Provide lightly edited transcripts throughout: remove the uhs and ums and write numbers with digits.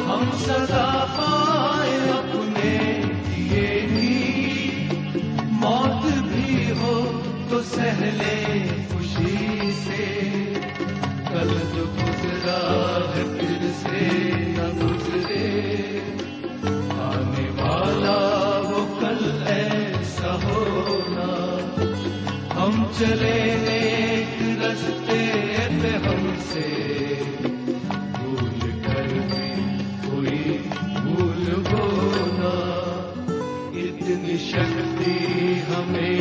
हम सदा पाए अपने दिए की, मौत भी हो तो सहले खुशी से, कल जो गुजरा है फिर से न गुजरे, आने वाला वो कल ऐसा होना। हम चले नेक रस्ते पे हमसे, भूल कर भी कोई भूल होना, इतनी शक्ति हमें।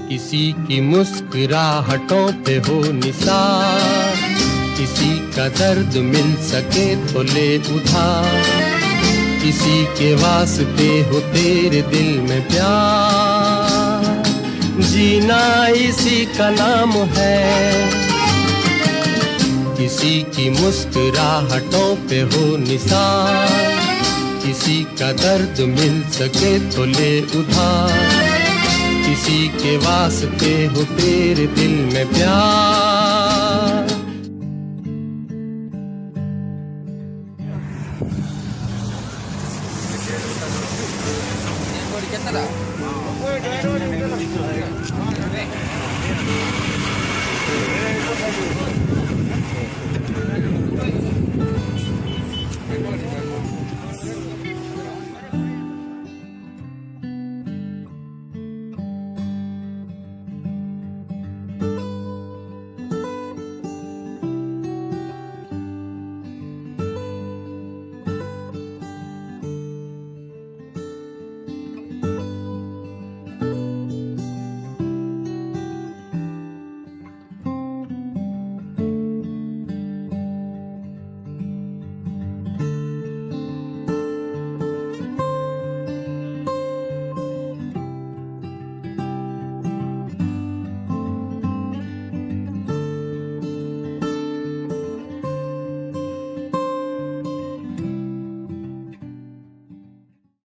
किसी की मुस्कुराहटों पे हो निसार, किसी का दर्द मिल सके तो ले उधार, किसी के वास्ते हो तेरे दिल में प्यार, जीना इसी का नाम है। किसी की मुस्कुराहटों पे हो निसार, किसी का दर्द मिल सके तो ले उधार, किसी के वास्ते हो तेरे दिल में प्यार।